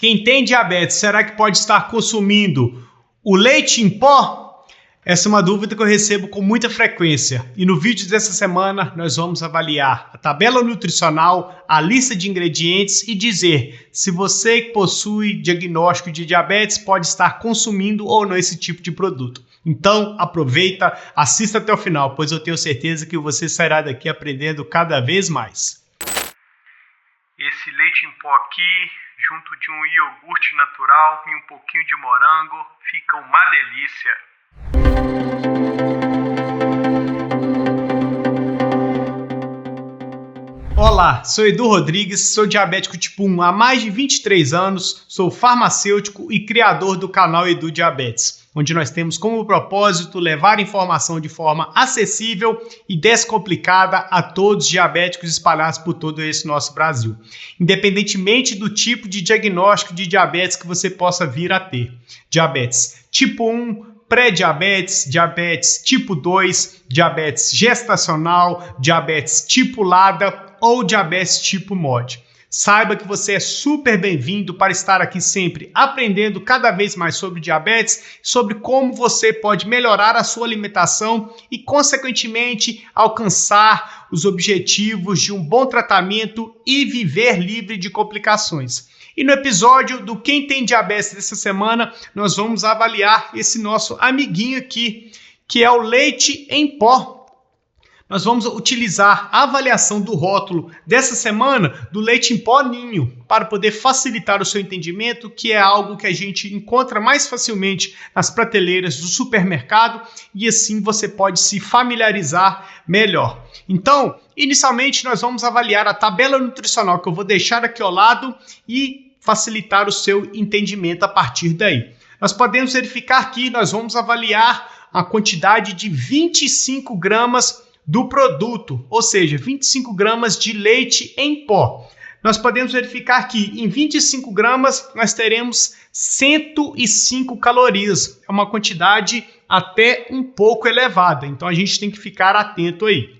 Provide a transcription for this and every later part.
Quem tem diabetes, será que pode estar consumindo o leite em pó? Essa é uma dúvida que eu recebo com muita frequência. E no vídeo dessa semana nós vamos avaliar a tabela nutricional, a lista de ingredientes e dizer se você que possui diagnóstico de diabetes pode estar consumindo ou não esse tipo de produto. Então aproveita, assista até o final, pois eu tenho certeza que você sairá daqui aprendendo cada vez mais. Esse leite em pó aqui, junto de um iogurte natural e um pouquinho de morango, fica uma delícia. Olá, sou Edu Rodrigues, sou diabético tipo 1 há mais de 23 anos, sou farmacêutico e criador do canal Edu Diabetes, onde nós temos como propósito levar informação de forma acessível e descomplicada a todos os diabéticos espalhados por todo esse nosso Brasil, independentemente do tipo de diagnóstico de diabetes que você possa vir a ter. Diabetes tipo 1, pré-diabetes, diabetes tipo 2, diabetes gestacional, diabetes tipo LADA ou diabetes tipo MOD. Saiba que você é super bem-vindo para estar aqui sempre aprendendo cada vez mais sobre diabetes, sobre como você pode melhorar a sua alimentação e, consequentemente, alcançar os objetivos de um bom tratamento e viver livre de complicações. E no episódio do Quem Tem Diabetes dessa semana, nós vamos avaliar esse nosso amiguinho aqui, que é o leite em pó. Nós vamos utilizar a avaliação do rótulo dessa semana do leite em pó ninho para poder facilitar o seu entendimento, que é algo que a gente encontra mais facilmente nas prateleiras do supermercado e assim você pode se familiarizar melhor. Então, inicialmente nós vamos avaliar a tabela nutricional que eu vou deixar aqui ao lado e facilitar o seu entendimento a partir daí. Nós podemos verificar que nós vamos avaliar a quantidade de 25 gramas do produto, ou seja, 25 gramas de leite em pó. Nós podemos verificar que em 25 gramas nós teremos 105 calorias. É uma quantidade até um pouco elevada, então a gente tem que ficar atento aí.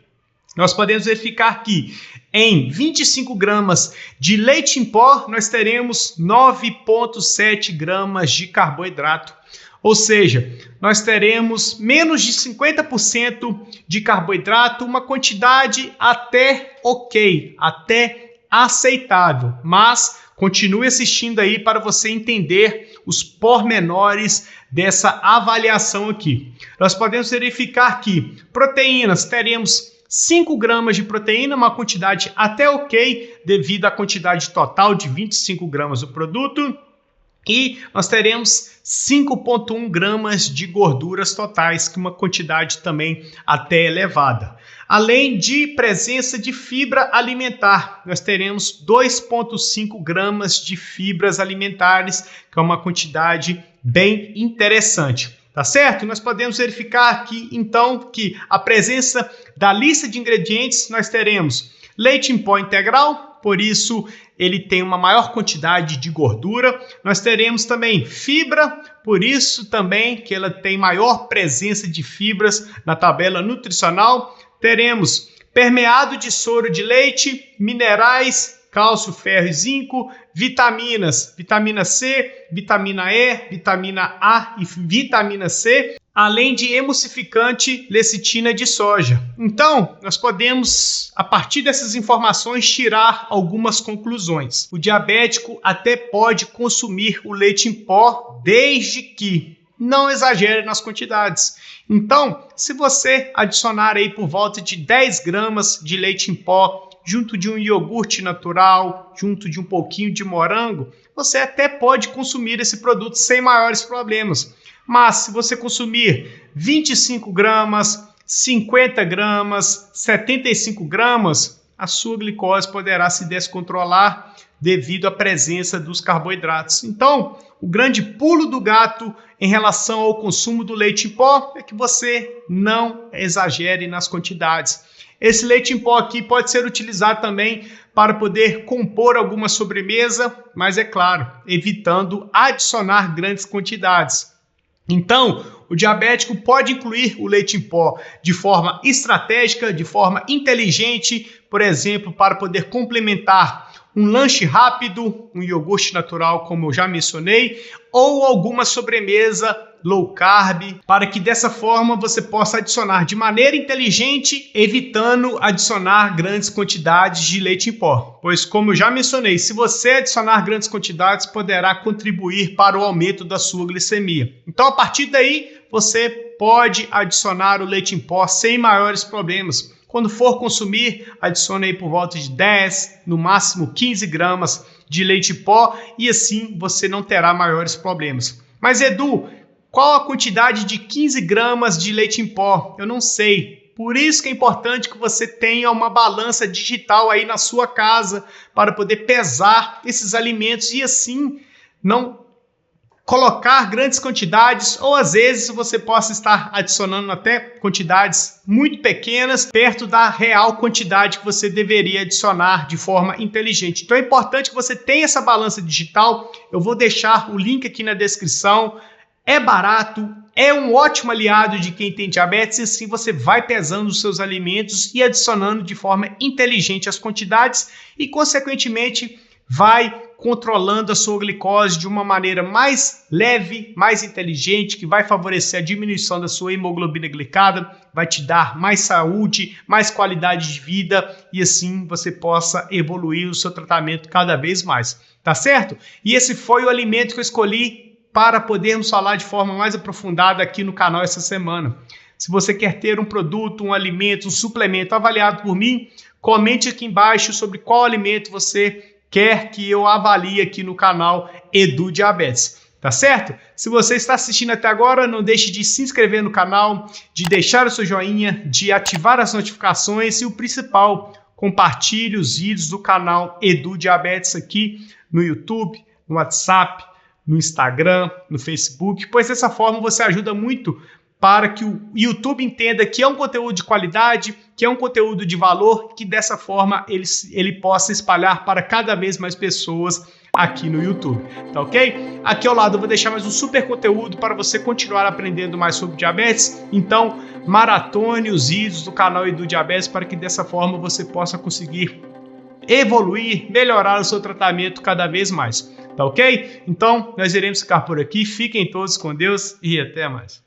Nós podemos verificar que em 25 gramas de leite em pó nós teremos 9,7 gramas de carboidrato. Ou seja, nós teremos menos de 50% de carboidrato, uma quantidade até ok, até aceitável, mas continue assistindo aí para você entender os pormenores dessa avaliação aqui. Nós podemos verificar que proteínas teremos 5 gramas de proteína, uma quantidade até ok, devido à quantidade total de 25 gramas do produto. E nós teremos 5,1 gramas de gorduras totais, que é uma quantidade também até elevada. Além de presença de fibra alimentar, nós teremos 2,5 gramas de fibras alimentares, que é uma quantidade bem interessante. Tá certo? Nós podemos verificar aqui, então, que a presença da lista de ingredientes, nós teremos leite em pó integral, por isso ele tem uma maior quantidade de gordura. Nós teremos também fibra, por isso também que ela tem maior presença de fibras na tabela nutricional. Teremos permeado de soro de leite, minerais, cálcio, ferro e zinco, vitaminas, vitamina C, vitamina E, vitamina A e vitamina C, além de emulsificante lecitina de soja. Então, nós podemos, a partir dessas informações, tirar algumas conclusões. O diabético até pode consumir o leite em pó, desde que não exagere nas quantidades. Então, se você adicionar aí por volta de 10 gramas de leite em pó, junto de um iogurte natural, junto de um pouquinho de morango, você até pode consumir esse produto sem maiores problemas. Mas se você consumir 25 gramas, 50 gramas, 75 gramas, a sua glicose poderá se descontrolar devido à presença dos carboidratos. Então, o grande pulo do gato em relação ao consumo do leite em pó é que você não exagere nas quantidades. Esse leite em pó aqui pode ser utilizado também para poder compor alguma sobremesa, mas é claro, evitando adicionar grandes quantidades. Então, o diabético pode incluir o leite em pó de forma estratégica, de forma inteligente, por exemplo, para poder complementar um lanche rápido, um iogurte natural, como eu já mencionei, ou alguma sobremesa low carb, para que dessa forma você possa adicionar de maneira inteligente, evitando adicionar grandes quantidades de leite em pó. Pois, como eu já mencionei, se você adicionar grandes quantidades, poderá contribuir para o aumento da sua glicemia. Então, a partir daí, você pode adicionar o leite em pó sem maiores problemas. Quando for consumir, adicione aí por volta de 10, no máximo 15 gramas de leite em pó e assim você não terá maiores problemas. Mas Edu, qual a quantidade de 15 gramas de leite em pó? Eu não sei. Por isso que é importante que você tenha uma balança digital aí na sua casa para poder pesar esses alimentos e assim não colocar grandes quantidades, ou às vezes você possa estar adicionando até quantidades muito pequenas perto da real quantidade que você deveria adicionar de forma inteligente. Então é importante que você tenha essa balança digital. Eu vou deixar o link aqui na descrição. É barato, é um ótimo aliado de quem tem diabetes e assim você vai pesando os seus alimentos e adicionando de forma inteligente as quantidades e consequentemente vai controlando a sua glicose de uma maneira mais leve, mais inteligente, que vai favorecer a diminuição da sua hemoglobina glicada, vai te dar mais saúde, mais qualidade de vida e assim você possa evoluir o seu tratamento cada vez mais, tá certo? E esse foi o alimento que eu escolhi para podermos falar de forma mais aprofundada aqui no canal essa semana. Se você quer ter um produto, um alimento, um suplemento avaliado por mim, comente aqui embaixo sobre qual alimento você quer que eu avalie aqui no canal Edu Diabetes, tá certo? Se você está assistindo até agora, não deixe de se inscrever no canal, de deixar o seu joinha, de ativar as notificações e o principal, compartilhe os vídeos do canal Edu Diabetes aqui no YouTube, no WhatsApp, no Instagram, no Facebook, pois dessa forma você ajuda muito para que o YouTube entenda que é um conteúdo de qualidade, que é um conteúdo de valor, que dessa forma ele possa espalhar para cada vez mais pessoas aqui no YouTube, tá ok? Aqui ao lado eu vou deixar mais um super conteúdo para você continuar aprendendo mais sobre diabetes, então maratone os vídeos do canal Edu Diabetes para que dessa forma você possa conseguir evoluir, melhorar o seu tratamento cada vez mais, tá ok? Então nós iremos ficar por aqui, fiquem todos com Deus e até mais.